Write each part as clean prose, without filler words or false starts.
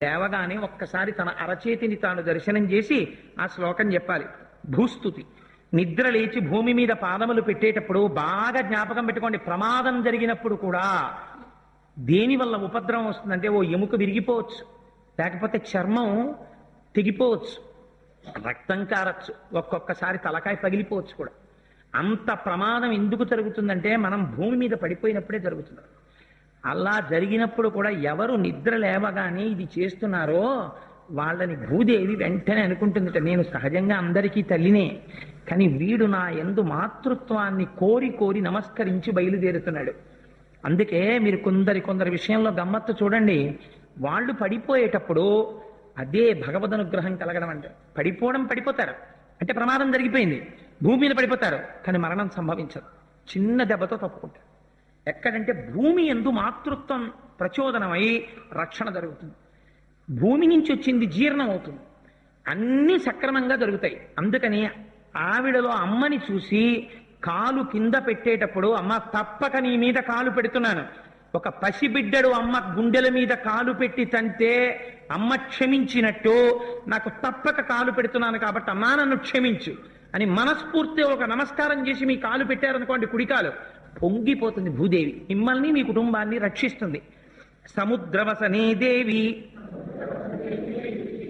లేవగానే ఒక్కసారి తన అరచేతిని తాను దర్శనం చేసి ఆ శ్లోకం చెప్పాలి. భూస్తుతి. నిద్ర లేచి భూమి మీద పాదములు పెట్టేటప్పుడు బాగా జ్ఞాపకం పెట్టుకోండి, ప్రమాదం జరిగినప్పుడు కూడా దేని వల్ల ఉపద్రవం వస్తుందంటే ఓ ఎముక విరిగిపోవచ్చు, లేకపోతే చర్మం తెగిపోవచ్చు, రక్తం కారచ్చు, ఒక్కొక్కసారి తలకాయ పగిలిపోవచ్చు కూడా. అంత ప్రమాదం ఎందుకు జరుగుతుందంటే మనం భూమి మీద పడిపోయినప్పుడే జరుగుతుంది. అలా జరిగినప్పుడు కూడా ఎవరు నిద్ర లేవగానే ఇది చేస్తున్నారో వాళ్ళని భూదేవి వెంటనే అనుకుంటుందట, నేను సహజంగా అందరికీ తల్లినే, కానీ వీడు నా యందు మాతృత్వాన్ని కోరి కోరి నమస్కరించి బయలుదేరుతున్నాడు. అందుకే మీరు కొందరి విషయంలో గమ్మత్తు చూడండి. వాళ్ళు పడిపోయేటప్పుడు అదే భగవద్ అనుగ్రహం కలగడం అంటే, పడిపోతారు అంటే ప్రమాదం జరిగిపోయింది, భూమి మీద పడిపోతారు, కానీ మరణం సంభవించదు, చిన్న దెబ్బతో తప్పుకుంటారు. ఎక్కడంటే భూమి యందు మాతృత్వం ప్రచోదనమై రక్షణ జరుగుతుంది, భూమి నుంచి వచ్చింది జీర్ణం అవుతుంది, అన్నీ సక్రమంగా జరుగుతాయి. అందుకని ఆవిడలో అమ్మని చూసి కాలు కింద పెట్టేటప్పుడు, అమ్మ తప్పక నీ మీద కాలు పెడుతున్నాను, ఒక పసిబిడ్డడు అమ్మ గుండెల మీద కాలు పెట్టి తంతే అమ్మ క్షమించినట్టు నాకు తప్పక కాలు పెడుతున్నాను కాబట్టి అమ్మా నన్ను క్షమించు అని మనస్ఫూర్తిగా ఒక నమస్కారం చేసి మీ కాలు పెట్టారనుకోండి, కుడికాలు పొంగిపోతుంది భూదేవి, మిమ్మల్ని మీ కుటుంబాన్ని రక్షిస్తుంది. సముద్రవసనే దేవి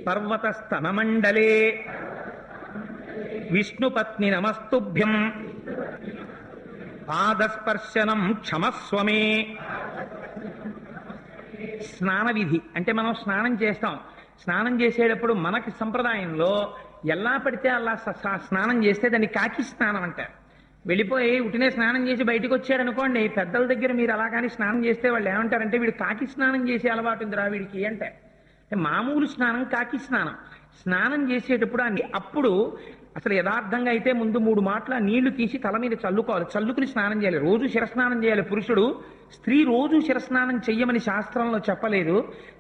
పర్వత స్తనమండలే విష్ణుపత్ని నమస్తుభ్యం పాదస్పర్శనం క్షమస్వమే. స్నాన విధి అంటే మనం స్నానం చేస్తాం. స్నానం చేసేటప్పుడు మనకి సంప్రదాయంలో ఎలా పడితే అలా స్నానం చేస్తే దాన్ని కాకి స్నానం అంటారు. వెళ్ళిపోయి ఉటినే స్నానం చేసి బయటకు వచ్చాడు అనుకోండి, పెద్దల దగ్గర మీరు అలా కానీ స్నానం చేస్తే వాళ్ళు ఏమంటారంటే వీడు కాకి స్నానం చేసే అలవాటు ఉందిరా వీడికి అంటే. మామూలు స్నానం కాకి స్నానం. స్నానం చేసేటప్పుడు అప్పుడు అసలు యథార్థంగా అయితే ముందు 3 మాటల నీళ్లు తీసి తల మీద చల్లుకోవాలి, చల్లుకుని స్నానం చేయాలి. రోజు శిరస్నానం చేయాలి పురుషుడు. స్త్రీ రోజు శిరస్నానం చెయ్యమని శాస్త్రంలో చెప్పలేదు.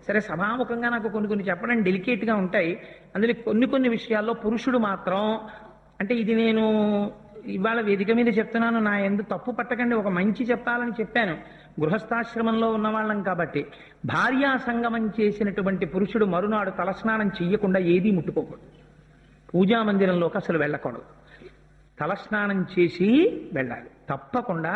సరే, సభాముఖంగా నాకు కొన్ని చెప్పడం డెలికేట్గా ఉంటాయి. అందులో కొన్ని విషయాల్లో పురుషుడు మాత్రం, అంటే ఇది నేను ఇవాళ వేదిక మీద చెప్తున్నాను, నా ఎందుకు తప్పు పట్టకండి, ఒక మంచి చెప్పాలని చెప్పాను. గృహస్థాశ్రమంలో ఉన్నవాళ్ళం కాబట్టి భార్యా సంగమం చేసినటువంటి పురుషుడు మరునాడు తలస్నానం చెయ్యకుండా ఏదీ ముట్టుకోకూడదు, పూజామందిరంలోకి అసలు వెళ్ళకూడదు, తలస్నానం చేసి వెళ్ళాలి. తప్పకుండా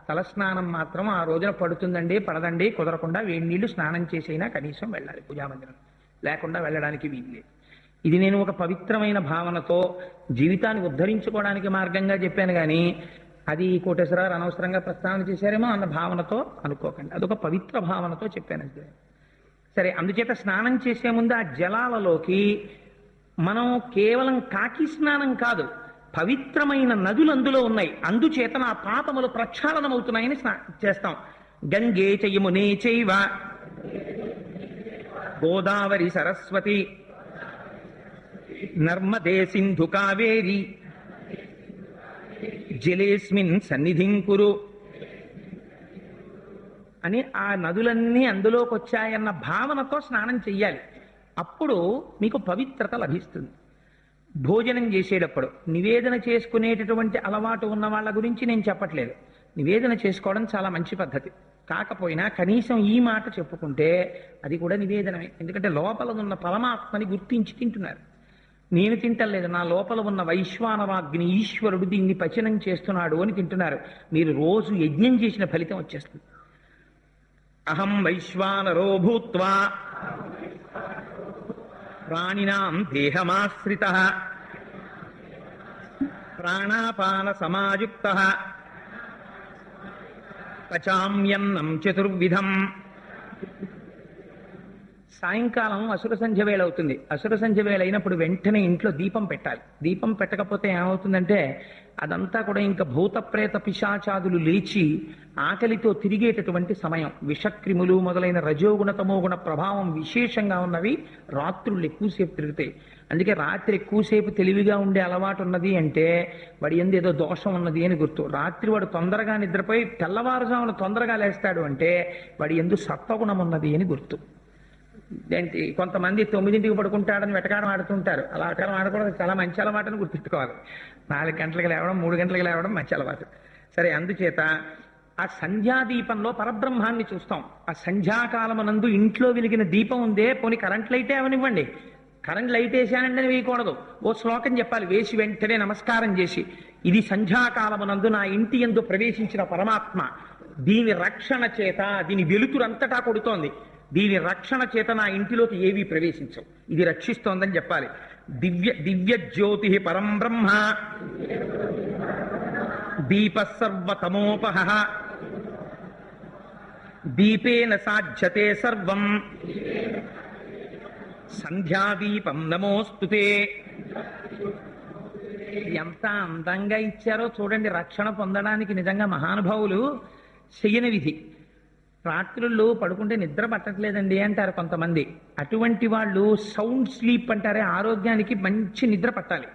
తలస్నానం మాత్రం ఆ రోజున పడుతుందండి పడదండి కుదరకుండా వేడి నీళ్లు స్నానం చేసైనా కనీసం వెళ్ళాలి పూజామందిరం, లేకుండా వెళ్ళడానికి వీల్లేదు. ఇది నేను ఒక పవిత్రమైన భావనతో జీవితాన్ని ఉద్ధరించుకోవడానికి మార్గంగా చెప్పాను, కానీ అది కోటేశ్వరరావు అనవసరంగా ప్రస్తావన చేశారేమో అన్న భావనతో అనుకోకండి, అదొక పవిత్ర భావనతో చెప్పాను అంతే. సరే, అందుచేత స్నానం చేసే ముందు ఆ జలాలలోకి మనం కేవలం కాకి స్నానం కాదు, పవిత్రమైన నదులు అందులో ఉన్నాయి, అందుచేత నా పాపములు ప్రక్షాళనమవుతున్నాయని చేస్తాం. గంగే చయమునే చైవ గోదావరి సరస్వతి నర్మదే సింధు కావేరి జలేస్మిన్ సన్నిధిం కురు అని ఆ నదులన్నీ అందులోకి వచ్చాయన్న భావనతో స్నానం చెయ్యాలి. అప్పుడు మీకు పవిత్రత లభిస్తుంది. భోజనం చేసేటప్పుడు నివేదన చేసుకునేటటువంటి అలవాటు ఉన్న వాళ్ళ గురించి నేను చెప్పట్లేదు, నివేదన చేసుకోవడం చాలా మంచి పద్ధతి. కాకపోయినా కనీసం ఈ మాట చెప్పుకుంటే అది కూడా నివేదనమే. ఎందుకంటే లోపల ఉన్న పరమాత్మని గుర్తించి తింటున్నారు. నేను తింటలేదు, నా లోపల ఉన్న వైశ్వానరాగ్ని ఈశ్వరుడు దీన్ని పచనం చేస్తున్నాడు అని తింటున్నారు. మీరు రోజు యజ్ఞం చేసిన ఫలితం వచ్చేస్తుంది. అహం వైశ్వానరో భూత్వా ప్రాణినాం దేహమాశ్రితః ప్రాణాపాన సమాయుక్తః పచామ్యన్నం చతుర్విధం. సాయంకాలం అసుర సంధ్య వేళ అవుతుంది. అసుర సంధ్య వేళ అయినప్పుడు వెంటనే ఇంట్లో దీపం పెట్టాలి. దీపం పెట్టకపోతే ఏమవుతుందంటే అదంతా కూడా ఇంకా భూత ప్రేత పిశాచాదులు లేచి ఆకలితో తిరిగేటటువంటి సమయం. విషక్రిములు మొదలైన రజోగుణ తమోగుణ ప్రభావం విశేషంగా ఉన్నవి రాత్రులు ఎక్కువసేపు తిరుగుతాయి. అందుకే రాత్రి ఎక్కువసేపు తెలివిగా ఉండే అలవాటు ఉన్నది అంటే వాడి యందు ఏదో దోషం ఉన్నది అని గుర్తు. రాత్రి వాడు తొందరగా నిద్రపోయి తెల్లవారుజామున తొందరగా లేస్తాడు అంటే వాడి యందు సత్వగుణం ఉన్నది అని గుర్తు. ఏంటి, కొంతమంది 9ంటికి పడుకుంటాడని వెటకారం ఆడుతుంటారు. అలా వెటకారం ఆడకూడదు, చాలా మంచి అలవాటుని గుర్తించుకోవాలి. 4 గంటలకు లేవడం 3 గంటలకు లేవడం మంచి అలవాటు. సరే, అందుచేత ఆ సంధ్యాదీపంలో పరబ్రహ్మాన్ని చూస్తాం. ఆ సంధ్యాకాలమునందు ఇంట్లో వెలిగిన దీపం ఉందే, పోనీ కరెంట్ లైటే అవనివ్వండి, కరెంట్ లైట్ వేసానంటే వేయకూడదు, ఓ శ్లోకం చెప్పాలి, వేసి వెంటనే నమస్కారం చేసి, ఇది సంధ్యాకాలమునందు నా ఇంటి యందు ప్రవేశించిన పరమాత్మ, దీని రక్షణ చేత, దీని వెలుతురంతటా కొడుతోంది, దీని రక్షణ చేత నా ఇంటిలోకి ఏవీ ప్రవేశించవు, ఇది రక్షిస్తోందని చెప్పాలి. దివ్య జ్యోతి పరం బ్రహ్మ దీప సర్వతమోపహ దీపేన సాధ్యతే సర్వం సంధ్యాదీపం నమోస్తుతే. ఎంత అందంగా ఇచ్చారో చూడండి. రక్షణ పొందడానికి నిజంగా మహానుభావులు చెయ్యని విధి. రాత్రుల్లో పడుకుంటే నిద్ర పట్టట్లేదండి అంటారు కొంతమంది. అటువంటి వాళ్ళు సౌండ్ స్లీప్ అంటారే, ఆరోగ్యానికి మంచి నిద్ర పట్టాలి.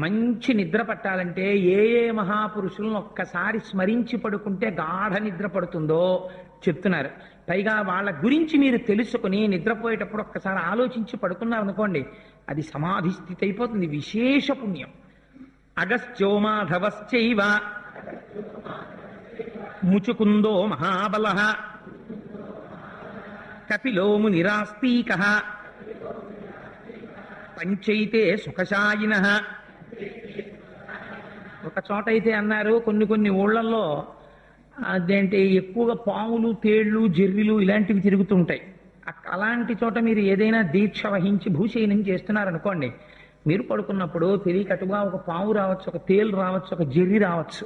మంచి నిద్ర పట్టాలంటే ఏ ఏ మహాపురుషులను ఒక్కసారి స్మరించి పడుకుంటే గాఢ నిద్ర పడుతుందో చెప్తున్నారు. పైగా వాళ్ళ గురించి మీరు తెలుసుకుని నిద్రపోయేటప్పుడు ఒక్కసారి ఆలోచించి పడుకున్నారు అనుకోండి, అది సమాధి స్థితి అయిపోతుంది, విశేష పుణ్యం. అగస్త్యో మాధవశ్చైవ ముచుకుందో మహాబలః కపిలో మునిరాస్తికః పంచైతే సుఖశాయినః. ఒక చోట అయితే అన్నారు, కొన్ని ఊళ్ళల్లో అదేంటి ఎక్కువగా పాములు, తేళ్లు, జెర్రిలు ఇలాంటివి తిరుగుతుంటాయి. అలాంటి చోట మీరు ఏదైనా దీక్ష వహించి భూశయనం చేస్తున్నారనుకోండి, మీరు పడుకున్నప్పుడు తెలియకటుగా ఒక పాము రావచ్చు, ఒక తేలు రావచ్చు, ఒక జెర్రి రావచ్చు.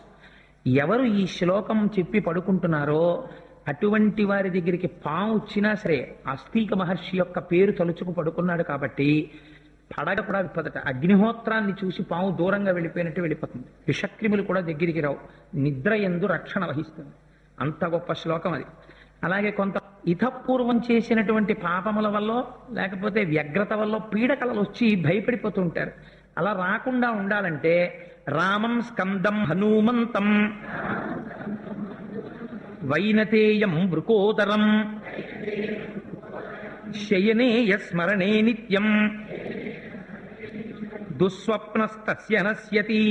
ఎవరు ఈ శ్లోకం చెప్పి పడుకుంటున్నారో అటువంటి వారి దగ్గరికి పాము వచ్చినా సరే అస్తిక మహర్షి యొక్క పేరు తలుచుకు పడుకున్నాడు కాబట్టి పడగ కూడా విప్పదట. అగ్నిహోత్రాన్ని చూసి పాము దూరంగా వెళ్ళిపోయినట్టు వెళ్ళిపోతుంది. విషక్రిములు కూడా దగ్గరికి రావు. నిద్ర యందు రక్షణ వహిస్తుంది. అంత గొప్ప శ్లోకం అది. అలాగే కొంత ఇతపూర్వం చేసినటువంటి పాపముల వల్ల లేకపోతే వ్యగ్రత వల్ల పీడకలలు వచ్చి భయపడిపోతుంటారు. అలా రాకుండా ఉండాలంటే రామం స్కందం హనుమంతం వైనతేయం వృకోదరం శయనే స్మరణే నిత్యం దుస్వప్నస్తస్య నశ్యతి.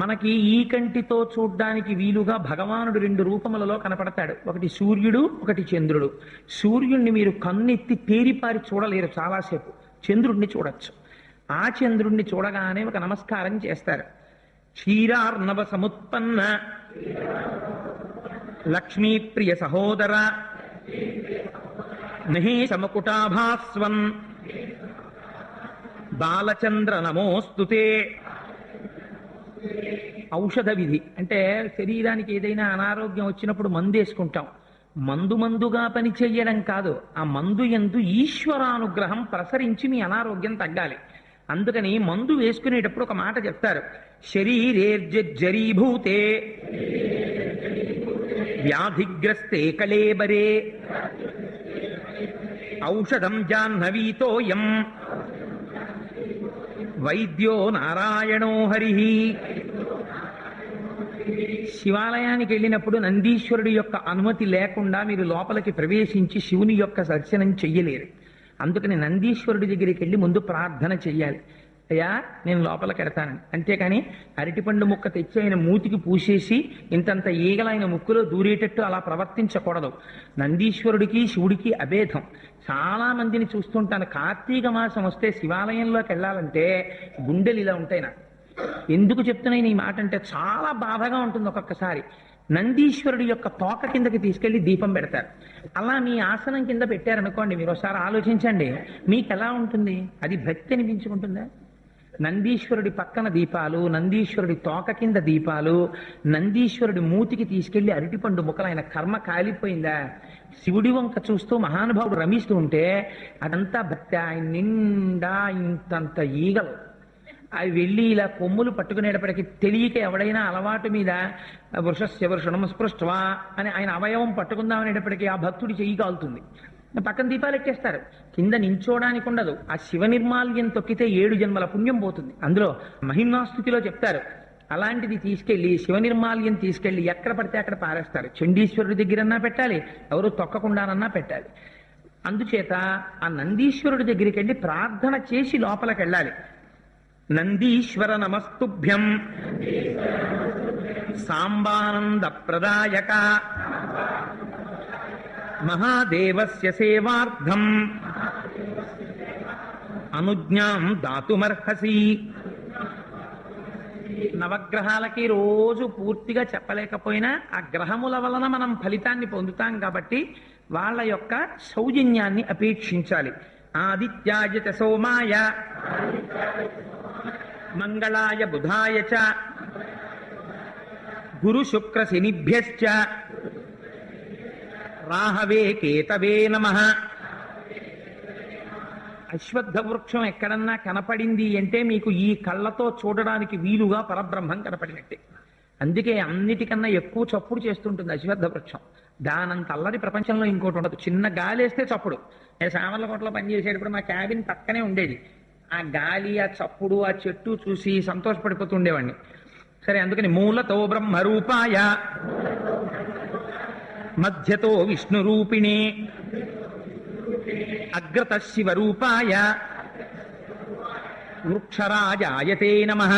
మనకి ఈ కంటితో చూడ్డానికి వీలుగా భగవానుడు 2 రూపములలో కనపడతాడు. ఒకటి సూర్యుడు, ఒకటి చంద్రుడు. సూర్యుడిని మీరు కన్నెత్తి తేరిపారి చూడలేరు చాలాసేపు, చంద్రుడిని చూడొచ్చు. ఆ చంద్రుడిని చూడగానే ఒక నమస్కారం చేస్తారు. క్షీరార్ణవ సముత్పన్న లక్ష్మీప్రియ సహోదర నహి సమకుటాభాస్వన్ బాలచంద్ర నమోస్తుతే. ఔషధ విధి అంటే శరీరానికి ఏదైనా అనారోగ్యం వచ్చినప్పుడు మందు వేసుకుంటాం. మందుగా పని చెయ్యడం కాదు, ఆ మందు యందు ఈశ్వరానుగ్రహం ప్రసరించి మీ అనారోగ్యం తగ్గాలి. అందుకని మందు వేసుకునేటప్పుడు ఒక మాట చెప్తారు, శరీరేర్జరీభూతే వ్యాధిగ్రస్తే కళేబరే ఔషధం జాహ్నవీతోయం వైద్యో నారాయణో హరి. శివాలయానికి వెళ్ళినప్పుడు నందీశ్వరుడి యొక్క అనుమతి లేకుండా మీరు లోపలికి ప్రవేశించి శివుని యొక్క దర్శనం చెయ్యలేరు. అందుకని నందీశ్వరుడి దగ్గరికి వెళ్ళి ముందు ప్రార్థన చెయ్యాలి, అయ్యా నేను లోపలికి వెడతానని. అంతేకాని అరటిపండు ముక్క తెచ్చి ఆయన మూతికి పూసేసి ఇంతంత ఈగలు ఆయన ముక్కులో దూరేటట్టు అలా ప్రవర్తించకూడదు. నందీశ్వరుడికి శివుడికి అభేదం. చాలా మందిని చూస్తుంటాను, కార్తీక మాసం వస్తే శివాలయంలోకి వెళ్ళాలంటే గుండెలు ఇలా ఉంటాయి. నాకు ఎందుకు చెప్తున్నాయి ఈ మాట అంటే చాలా బాధగా ఉంటుంది. ఒక్కొక్కసారి నందీశ్వరుడి యొక్క తోక కిందకి తీసుకెళ్లి దీపం పెడతారు. అలా మీ ఆసనం కింద పెట్టారనుకోండి, మీరు ఒకసారి ఆలోచించండి, మీకు ఎలా ఉంటుంది? అది భక్తి అనిపించుకుంటుందా? నందీశ్వరుడి పక్కన దీపాలు, నందీశ్వరుడి తోక కింద దీపాలు, నందీశ్వరుడి మూతికి తీసుకెళ్లి అరటిపండు ముక్కలు, ఆయన కర్మ కాలిపోయిందా? శివుడి వంక చూస్తూ మహానుభావుడు రమిస్తూ ఉంటే అదంతా భక్తి. ఆయన నిండా ఇంతంత ఈగలు అవి వెళ్ళి ఇలా కొమ్ములు పట్టుకునేటప్పటికీ తెలియక ఎవడైనా అలవాటు మీద వృషస్య వృషణం స్పృష్టవా అని ఆయన అవయవం పట్టుకుందామనేటప్పటికీ ఆ భక్తుడి చెయ్యి కాలుతుంది. పక్కన దీపాలు ఎట్టేస్తారు. కింద నించోడానికి ఉండదు. ఆ శివ నిర్మాల్యం తొక్కితే 7 జన్మల పుణ్యం పోతుంది. అందులో మహిమ్నాస్తుతిలో చెప్తారు. అలాంటిది తీసుకెళ్లి శివ నిర్మాల్యం తీసుకెళ్లి ఎక్కడ పడితే అక్కడ పారేస్తారు. చండీశ్వరుడి దగ్గరన్నా పెట్టాలి, ఎవరు తొక్కకుండానన్నా పెట్టాలి. అందుచేత ఆ నందీశ్వరుడి దగ్గరికి వెళ్ళి ప్రార్థన చేసి లోపలికి వెళ్ళాలి. నందీశ్వర నమస్తుభ్యం సాంబానంద ప్రదాయక మహాదేవస్య సేవార్థం అనుజ్ఞాం దాతుమర్హసి. నవగ్రహాలకి రోజు పూర్తిగా చెప్పలేకపోయినా ఆ గ్రహముల వలన మనం ఫలితాన్ని పొందుతాం కాబట్టి వాళ్ళ యొక్క సౌజన్యాన్ని అపేక్షించాలి. ఆదిత్యాయ చ సోమాయ మంగళాయ బుధాయ చ గురు శుక్ర శనిభ్యశ్చ రాహవే కేతవే నమః. అశ్వత్థ వృక్షం ఎక్కడన్నా కనపడింది అంటే మీకు ఈ కళ్ళతో చూడడానికి వీలుగా పరబ్రహ్మం కనపడినట్టే. అందుకే అన్నిటికన్నా ఎక్కువ చప్పుడు చేస్తుంటుంది అశ్వత్థ వృక్షం. దానంత అల్లరి ప్రపంచంలో ఇంకోటి ఉండదు. చిన్న గాలి వేస్తే చప్పుడు. నేను సామర్లకోటలో పనిచేసేటప్పుడు మా క్యాబిన్ పక్కనే ఉండేది. ఆ గాలి, ఆ చప్పుడు, ఆ చెట్టు చూసి సంతోషపడిపోతూ ఉండేవాడిని. సరే, అందుకని మూలతో బ్రహ్మరూపాయ మధ్యతో విష్ణు రూపిణే అగ్రత శివరూపాయ వృక్షరాజాయతే నమః.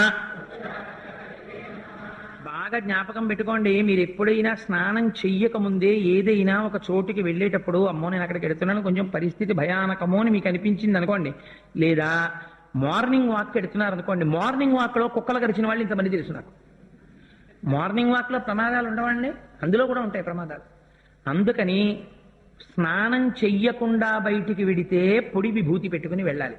బాగా జ్ఞాపకం పెట్టుకోండి, మీరు ఎప్పుడైనా స్నానం చెయ్యక ముందే ఏదైనా ఒక చోటుకి వెళ్ళేటప్పుడు అమ్మో నేను అక్కడికి వెడుతున్నాను, కొంచెం పరిస్థితి భయానకమో అని మీకు అనిపించింది అనుకోండి, లేదా మార్నింగ్ వాక్ ఎడుతున్నారు అనుకోండి, మార్నింగ్ వాక్ లో కుక్కలు గడిచిన వాళ్ళు ఇంతమంది తెలుసు నాకు. మార్నింగ్ వాక్ లో ప్రమాదాలు ఉండవండి, అందులో కూడా ఉంటాయి ప్రమాదాలు. అందుకని స్నానం చెయ్యకుండా బయటికి వెడితే పొడి విభూతి పెట్టుకుని వెళ్ళాలి.